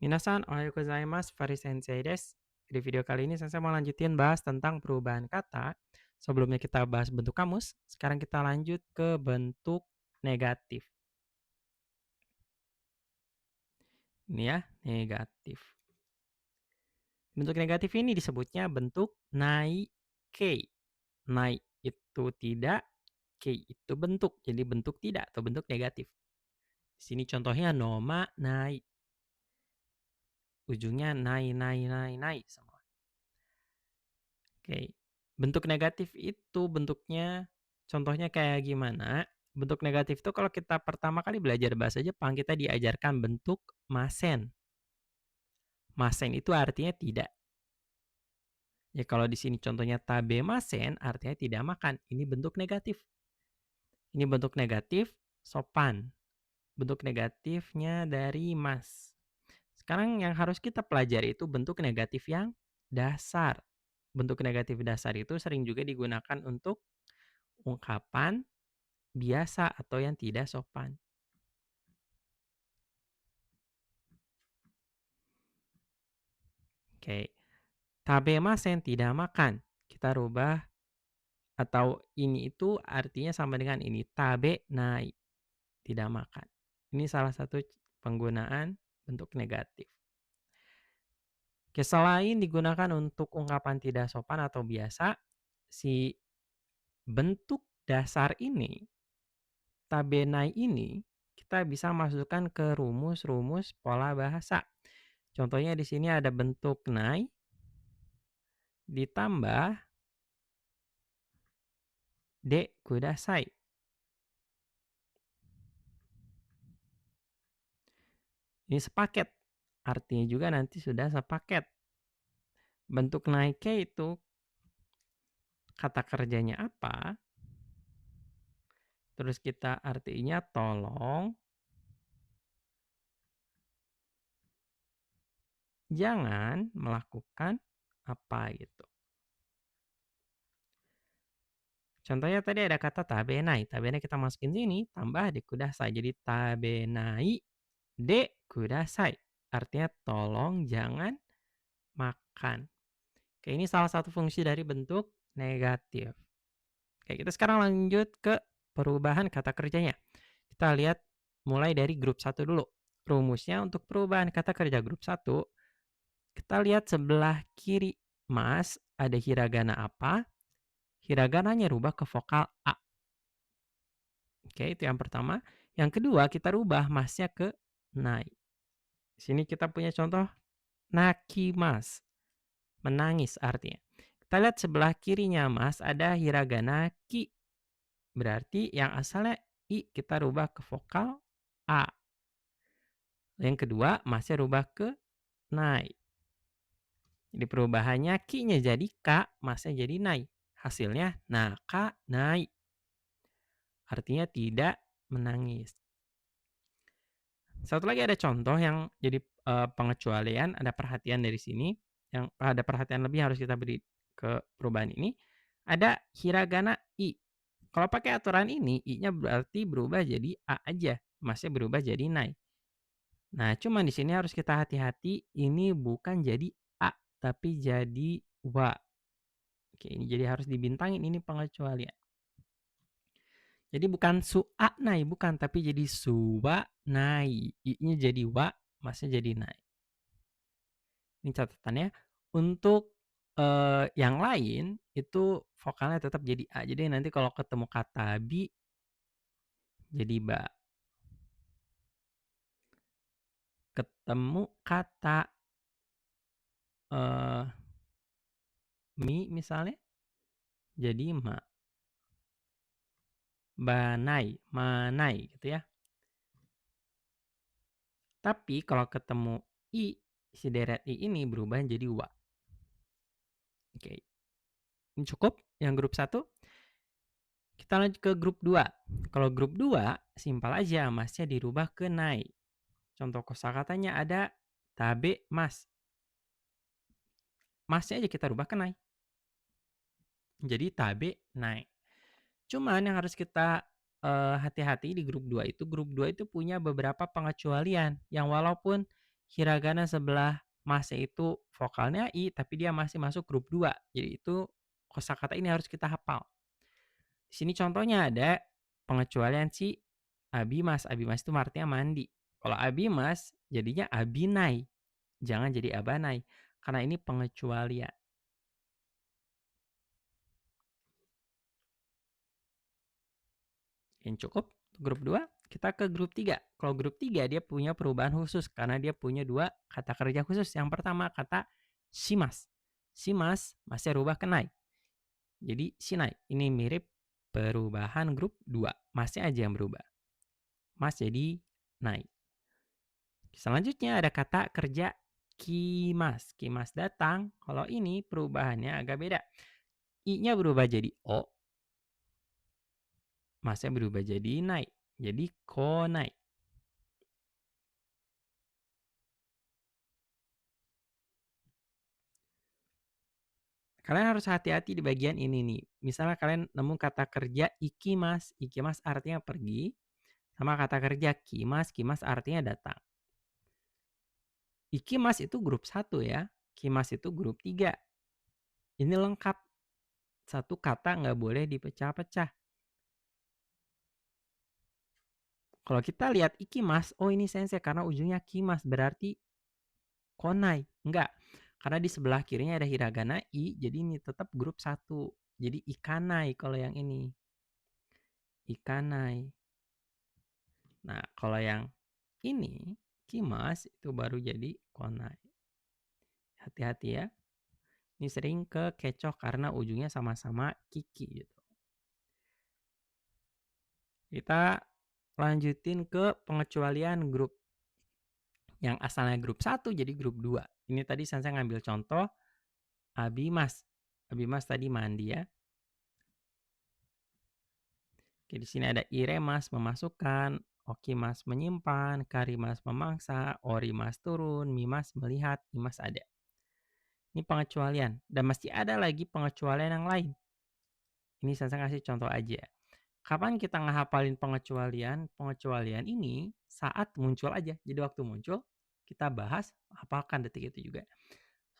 Minasan, ohayou gozaimasu, Fari Sensei desu. Di video kali ini saya mau lanjutin bahas tentang perubahan kata. Sebelumnya kita bahas bentuk kamus, sekarang kita lanjut ke bentuk negatif. Ini ya, negatif. Bentuk negatif ini disebutnya bentuk nai kei. Nai itu tidak, kei itu bentuk. Jadi bentuk tidak atau bentuk negatif. Di sini contohnya noma nai. Ujungnya nai, nai, nai, nai semua. Oke. Bentuk negatif itu bentuknya contohnya kayak gimana? Bentuk negatif itu kalau kita pertama kali belajar bahasa Jepang, kita diajarkan bentuk masen. Masen itu artinya tidak. Ya kalau di sini contohnya tabemasen artinya tidak makan. Ini bentuk negatif. Ini bentuk negatif sopan. Bentuk negatifnya dari mas. Sekarang yang harus kita pelajari itu bentuk negatif yang dasar. Bentuk negatif dasar itu sering juga digunakan untuk ungkapan biasa atau yang tidak sopan. Oke. Tabemasen tidak makan. Kita rubah atau ini itu artinya sama dengan ini. Tabe nai. Tidak makan. Ini salah satu penggunaan bentuk negatif. Oke, selain digunakan untuk ungkapan tidak sopan atau biasa, si bentuk dasar ini, tabenai ini, kita bisa masukkan ke rumus-rumus pola bahasa. Contohnya di sini ada bentuk nai ditambah de kudasai. Ini sepaket. Artinya juga nanti sudah sepaket. Bentuk naike itu kata kerjanya apa? Terus kita artinya tolong jangan melakukan apa gitu. Contohnya tadi ada kata tabenai. Tabenai kita masukin sini, tambah de kudasai. Jadi tabenai de kudasai. Artinya tolong jangan makan. Oke, ini salah satu fungsi dari bentuk negatif. Oke, kita sekarang lanjut ke perubahan kata kerjanya. Kita lihat mulai dari grup 1 dulu. Rumusnya untuk perubahan kata kerja grup 1, kita lihat sebelah kiri mas ada hiragana apa? Hiragananya rubah ke vokal A. Oke, itu yang pertama. Yang kedua, kita rubah masnya ke nai. Di sini kita punya contoh nakimas. Menangis artinya. Kita lihat sebelah kirinya mas ada hiragana ki. Berarti yang asalnya i kita rubah ke vokal a. Yang kedua, masnya rubah ke nai. Jadi perubahannya ki-nya jadi ka, masnya jadi nai. Hasilnya naka nai. Artinya tidak menangis. Satu lagi ada contoh yang jadi pengecualian, ada perhatian dari sini. Yang ada perhatian lebih harus kita beri ke perubahan ini. Ada hiragana i. Kalau pakai aturan ini, i-nya berarti berubah jadi a aja, masnya berubah jadi nai. Nah, cuma di sini harus kita hati-hati, ini bukan jadi a, tapi jadi wa. Oke, ini jadi harus dibintangin, ini pengecualian. Jadi bukan su-a nai, bukan, tapi jadi su-wa nai. I-nya jadi wa, masnya jadi nai. Ini catatannya. Untuk yang lain, itu vokalnya tetap jadi a. Jadi nanti kalau ketemu kata bi, jadi ba. Ketemu kata mi misalnya, jadi ma. Banai, manai gitu ya. Tapi kalau ketemu i, si deret i ini berubah jadi wa. Oke. Ini cukup yang grup 1. Kita lanjut ke grup 2. Kalau grup 2, simpel aja, masnya dirubah ke nai. Contoh kosakatanya ada tabe mas. Masnya aja kita rubah ke nai. Jadi tabe nai. Cuman yang harus kita hati-hati di grup 2 itu punya beberapa pengecualian yang walaupun hiragana sebelah masnya itu vokalnya I, tapi dia masih masuk grup 2. Jadi itu kosakata ini harus kita hafal. Di sini contohnya ada pengecualian si abimas. Abimas itu artinya mandi. Kalau abimas jadinya abinai. Jangan jadi abanai. Karena ini pengecualian. Yang cukup grup 2, kita ke grup 3. Kalau grup 3 dia punya perubahan khusus karena dia punya dua kata kerja khusus. Yang pertama kata shimas. Shimas masih rubah ke nai. Jadi sinai. Ini mirip perubahan grup 2. Masnya aja yang berubah. Mas jadi nai. Selanjutnya ada kata kerja kimas. Kimas datang. Kalau ini perubahannya agak beda. I-nya berubah jadi O. Masnya berubah jadi nai. Jadi konai. Kalian harus hati-hati di bagian ini nih. Misalnya kalian nemu kata kerja ikimas. Ikimas artinya pergi. Sama kata kerja kimas. Kimas artinya datang. Ikimas itu grup 1 ya. Kimas itu grup 3. Ini lengkap. Satu kata nggak boleh dipecah-pecah. Kalau kita lihat ikimas, oh ini sensei karena ujungnya kimas. Berarti konai. Enggak. Karena di sebelah kirinya ada hiragana i. Jadi ini tetap grup 1. Jadi ikanai kalau yang ini. Ikanai. Nah kalau yang ini kimas itu baru jadi konai. Hati-hati ya. Ini sering kekecoh karena ujungnya sama-sama kiki gitu. Kita lanjutin ke pengecualian grup. Yang asalnya grup 1 jadi grup 2. Ini tadi saya ngambil contoh abimas. Abimas tadi mandi ya. Oke, di sini ada iremas memasukkan, okimas menyimpan, karimas memangsa, orimas turun, mimas melihat, imas ada. Ini pengecualian. Dan masih ada lagi pengecualian yang lain. Ini saya kasih contoh aja. Kapan kita ngehafalin pengecualian? Pengecualian ini saat muncul aja. Jadi waktu muncul, kita bahas, hafalkan detik itu juga.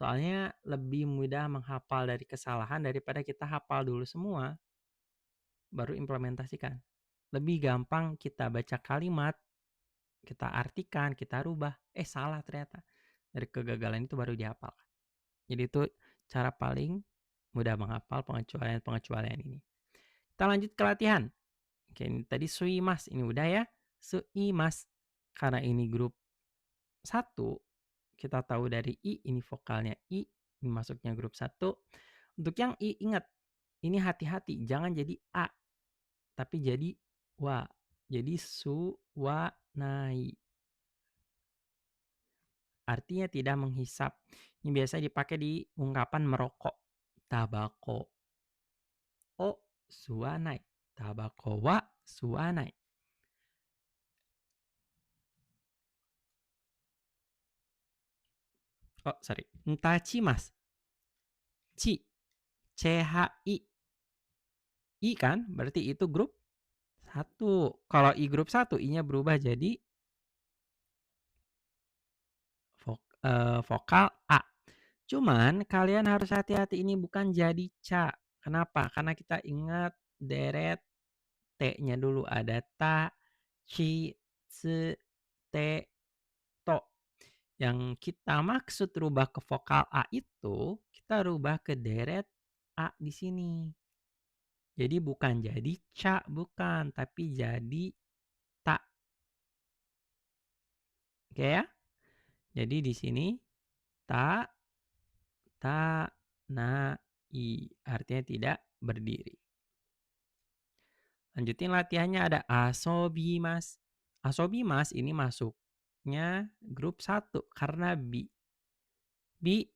Soalnya lebih mudah menghafal dari kesalahan daripada kita hafal dulu semua, baru implementasikan. Lebih gampang kita baca kalimat, kita artikan, kita rubah. Salah ternyata. Dari kegagalan itu baru dihafal. Jadi itu cara paling mudah menghafal pengecualian-pengecualian ini. Kita lanjut ke latihan. Oke, ini tadi suimas. Ini udah ya. Suimas. Karena ini grup 1, kita tahu dari I, ini vokalnya I. Ini masuknya grup 1. Untuk yang I, ingat. Ini hati-hati. Jangan jadi A. Tapi jadi wa. Jadi su, wa, nai. Artinya tidak menghisap. Ini biasa dipakai di ungkapan merokok. Tabako. O, suanai. Tabako wa, suanai. Oh, sorry. Ntachimas. Ci. CHI. I kan? Berarti itu grup 1. Kalau I grup 1, I-nya berubah jadi vokal A. Cuman kalian harus hati-hati ini bukan jadi ca. Kenapa? Karena kita ingat deret T-nya dulu ada ta, ci, tse, te, to. Yang kita maksud rubah ke vokal A itu, kita rubah ke deret A di sini. Jadi bukan jadi ca, bukan, tapi jadi ta. Oke ya? Jadi di sini ta, ta, na, i. Artinya tidak berdiri. Lanjutin latihannya ada asobimas. Asobimas ini masuknya grup 1 karena bi. Bi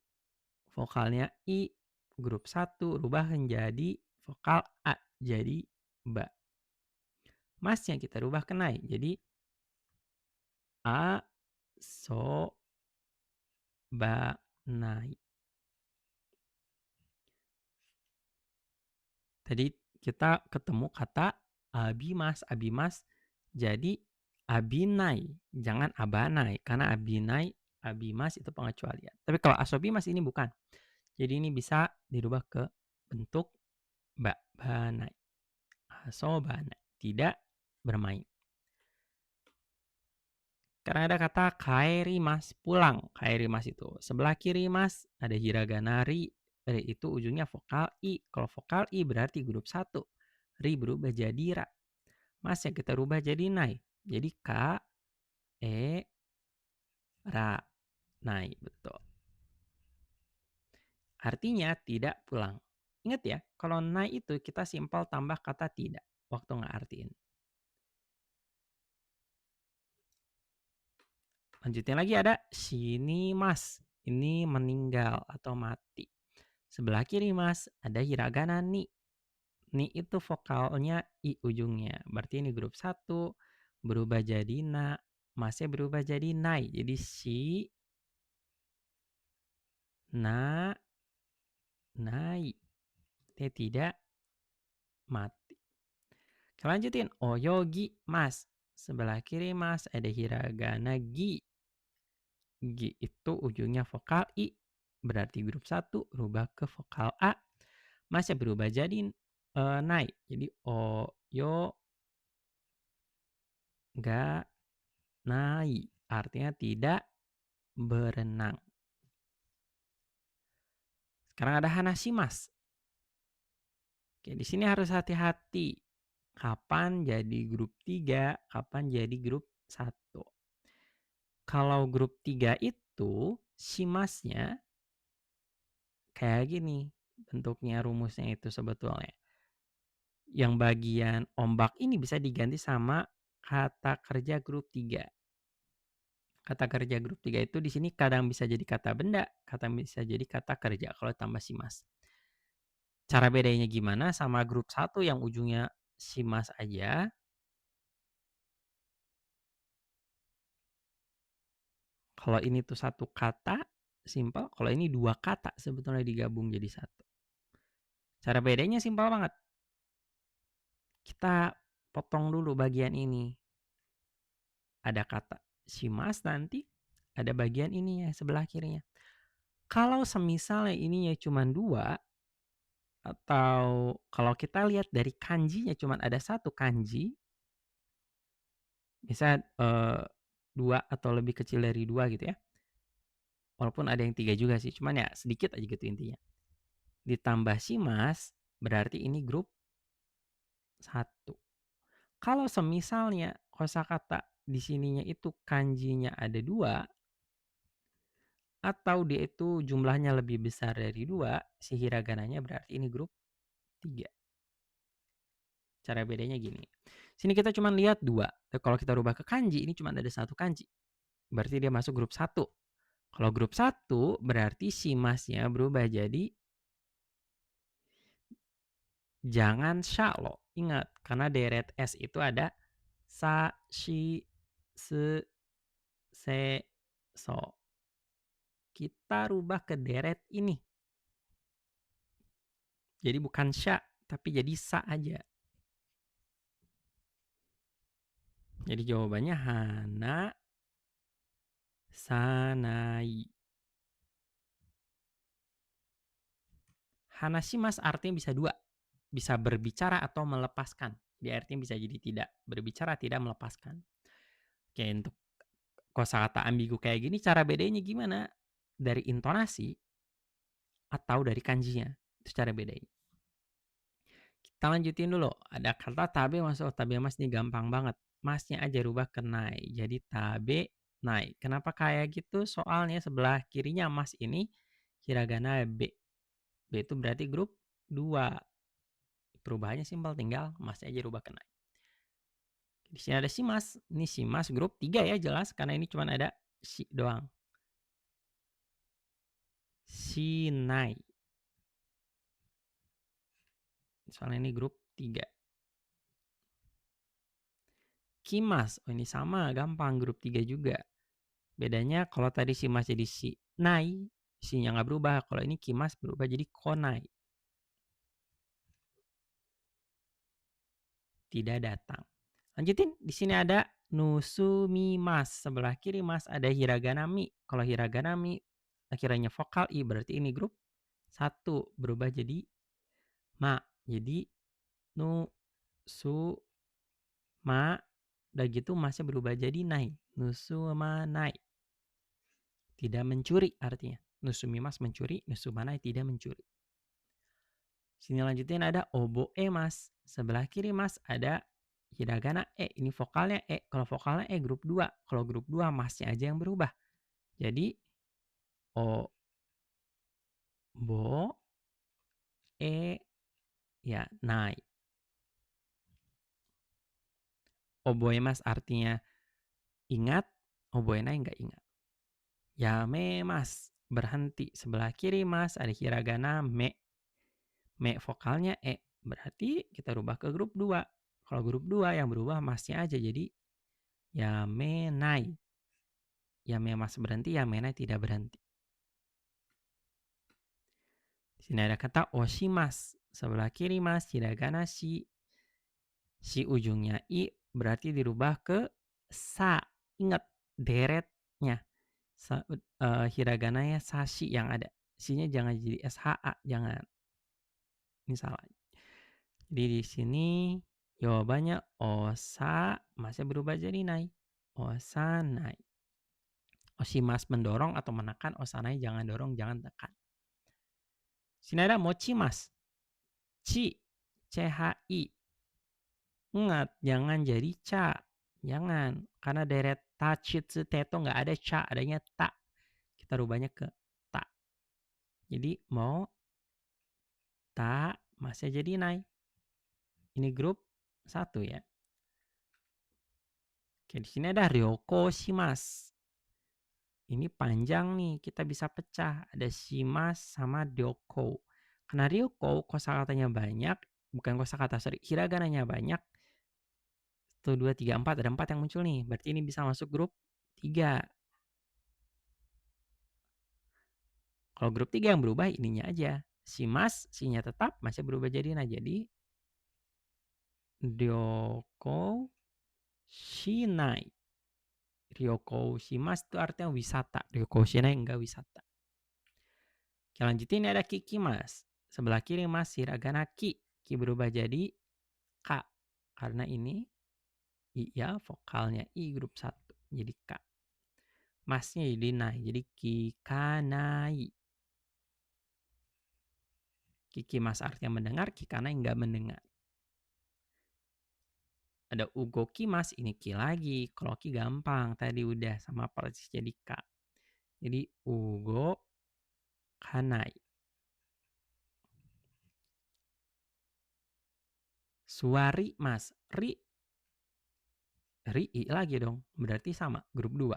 vokalnya I, grup 1 rubah menjadi vokal A, jadi ba. Masnya kita rubah ke nai, jadi A, so, ba, nai. Tadi kita ketemu kata abimas. Abimas jadi abinai, jangan abanai. Karena abinai abimas itu pengecualian. Tapi kalau asobimas ini bukan. Jadi ini bisa dirubah ke bentuk banai. Asobana, tidak bermain. Karena ada kata kaerimas, pulang. Kaerimas itu sebelah kiri mas ada hiragana ri. Ri itu ujungnya vokal i. Kalau vokal i berarti grup 1. Ri berubah jadi ra. Mas yang kita rubah jadi nai. Jadi ka, e, ra. Nai, betul. Artinya tidak pulang. Ingat ya, kalau nai itu kita simpel tambah kata tidak waktu ngeartiin. Lanjutin lagi ada sini mas. Ini meninggal atau mati. Sebelah kiri mas ada hiragana ni. Ni itu vokalnya i ujungnya. Berarti ini grup 1 berubah jadi na. Masnya berubah jadi nai. Jadi si, na, nai. Dia tidak mati. Kita lanjutin. Oyogi mas. Sebelah kiri mas ada hiragana gi. Gi itu ujungnya vokal i. Berarti grup 1 rubah ke vokal a. Masnya berubah jadi nai. Jadi yo ga nai. Artinya tidak berenang. Sekarang ada hanashimas. Oke, di sini harus hati-hati. Kapan jadi grup 3, kapan jadi grup 1. Kalau grup 3 itu shimasnya kayak gini bentuknya, rumusnya itu sebetulnya. Yang bagian ombak ini bisa diganti sama kata kerja grup 3. Kata kerja grup 3 itu di sini kadang bisa jadi kata benda, kadang bisa jadi kata kerja kalau tambah simas. Cara bedanya gimana sama grup 1 yang ujungnya simas aja? Kalau ini tuh satu kata, simpel. Kalau ini dua kata sebetulnya digabung jadi satu. Cara bedanya simpel banget. Kita potong dulu bagian ini. Ada kata simas nanti, ada bagian ini ya sebelah kirinya. Kalau semisalnya ininya cuma 2, atau kalau kita lihat dari kanjinya cuma ada satu kanji, bisa 2 atau lebih kecil dari 2 gitu ya. Walaupun ada yang 3 juga sih, cuman ya sedikit aja gitu intinya. Ditambah simas, berarti ini grup 1. Kalau semisalnya kosakata di sininya itu kanjinya ada 2, atau dia itu jumlahnya lebih besar dari 2, si hiragananya berarti ini grup 3. Cara bedanya gini. Sini kita cuma lihat 2. Kalau kita rubah ke kanji, ini cuma ada satu kanji. Berarti dia masuk grup 1. Kalau grup 1 berarti si masnya berubah jadi jangan sha lo. Ingat, karena deret S itu ada sa, shi, se, se, so. Kita rubah ke deret ini. Jadi bukan sha, tapi jadi sa aja. Jadi jawabannya hana sanai. Hanashimas artinya bisa 2. Bisa berbicara atau melepaskan. Di artinya bisa jadi tidak berbicara, tidak melepaskan. Oke, untuk kosakata ambigu kayak gini cara bedanya gimana? Dari intonasi atau dari kanjinya. Itu cara bedanya. Kita lanjutin dulu. Ada kata tabe masuk. Tabe mas ini gampang banget. Masnya aja rubah ke nai. Jadi tabe nai. Kenapa kayak gitu? Soalnya sebelah kirinya mas ini hiragana B. B itu berarti grup 2. Perubahannya simpel, tinggal masnya aja rubah ke nai. Di sini ada si mas. Ini si mas grup 3 ya jelas. Karena ini cuma ada si doang. Sinai. Soalnya ini grup 3. Kimas. Oh ini sama, gampang. Grup 3 juga. Bedanya kalau tadi si mas jadi si nai, si-nya nggak berubah. Kalau ini kimas berubah jadi konai. Tidak datang. Lanjutin. Di sini ada Nusumimas, sebelah kiri mas ada hiragana mi. Kalau hiragana mi akhirnya vokal i, berarti ini grup 1 berubah jadi ma. Jadi nu su ma, udah gitu masnya berubah jadi nai. Nusumanai, tidak mencuri artinya. Nusumimas mencuri, nusumanai tidak mencuri. Sini lanjutin ada oboe mas. Sebelah kiri mas ada hiragana e. Ini vokalnya e. Kalau vokalnya e grup 2. Kalau grup 2 masnya aja yang berubah. Jadi o bo e ya nai. Oboe mas artinya ingat, oboe nai enggak ingat. Yame mas berhenti. Sebelah kiri mas ada hiragana me. Me vokalnya e. Berarti kita rubah ke grup 2. Kalau grup 2 yang berubah masnya aja jadi yame nai. Yame mas berhenti, yame nai tidak berhenti. Di sini ada kata oshimas. Sebelah kiri mas hiragana shi. Si ujungnya i berarti dirubah ke sa. Ingat deretnya. Hiragananya sashi yang ada. Si-nya jangan jadi SHA, jangan. Ini salah. Jadi di sini jawabannya osa, masnya berubah jadi nai. Osanai. Oshimas mendorong atau menekan, osanai jangan dorong, jangan tekan. Sini ada mochimas. Chi, CHI. Ingat, jangan jadi ca. Jangan, karena deret tachitsu teto nggak ada ca, adanya ta. Kita rubahnya ke ta. Jadi mau ta, masnya jadi nai. Ini grup 1 ya. Oke, di sini ada ryoko shimas. Ini panjang nih, kita bisa pecah. Ada shimas sama ryoko. Karena ryoko kosakatanya banyak, bukan kosakata, sorry, hiragananya banyak. 1, 2, 3, 4, ada 4 yang muncul nih. Berarti ini bisa masuk grup 3. Kalau grup 3 yang berubah ininya aja. Shimas, sinya tetap, masih berubah jadi nah. Jadi ryoko shinai. Ryoko shimas itu artinya wisata. Ryoko shinai enggak wisata. Oke, lanjutin ada kikimas. Sebelah kiri mas hiragana ki. Ki berubah jadi ka. Karena ini i ya, vokalnya i grup 1. Jadi ka. Masnya jadi nai. Jadi kikanai. Kikimas artinya mendengar, kikanai enggak mendengar. Ada ugoki mas, ini ki lagi. Kalau ki gampang, tadi udah sama persis jadi ka. Jadi ugo kanai. Suari mas, ri i lagi dong. Berarti sama, grup 2.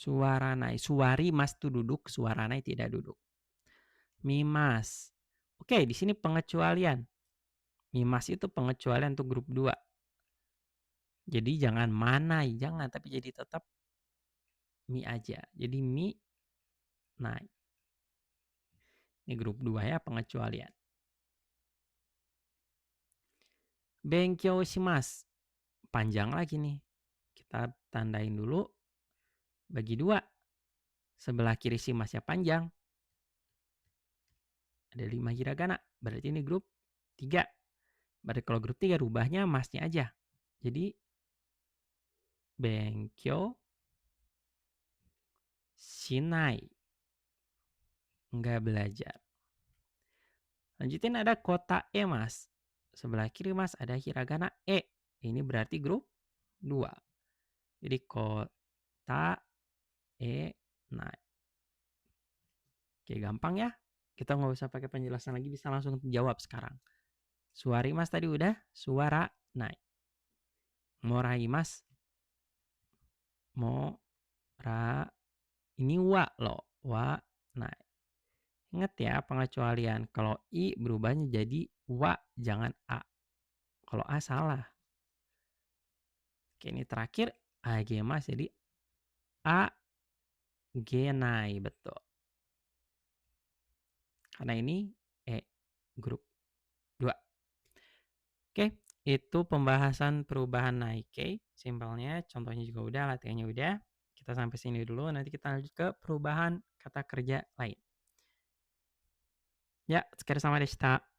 Suaranai, suari mas itu duduk, suaranai tidak duduk. Mimas. Oke, di sini pengecualian. Mimas itu pengecualian untuk grup 2. Jadi jangan manai, jangan, tapi jadi tetap mi aja. Jadi mi nai. Ini grup 2 ya, pengecualian. Benkyou shimasu. Panjang lagi nih. Kita tandain dulu. Bagi 2. Sebelah kiri shimasnya panjang. Ada 5 hiragana. Berarti ini grup 3. Berarti kalau grup 3 rubahnya masnya aja. Jadi benkyou shinai. Enggak belajar. Lanjutin ada kota e mas. Sebelah kiri mas ada hiragana e. Ini berarti grup 2. Jadi kota e nai. Oke, gampang ya. Kita nggak usah pakai penjelasan lagi, bisa langsung jawab sekarang. Suari mas tadi udah, suara nai. Morai mas. Mora. Ini wa loh, wa nai. Ingat ya pengecualian. Kalau i berubahnya jadi wa, jangan a. Kalau a salah. Oke, ini terakhir ag mas jadi a genai, betul. Karena ini grup 2. Oke, itu pembahasan perubahan naike, simpelnya, contohnya juga udah, latihannya udah. Kita sampai sini dulu, nanti kita lanjut ke perubahan kata kerja lain. Ya, お疲れ様でした。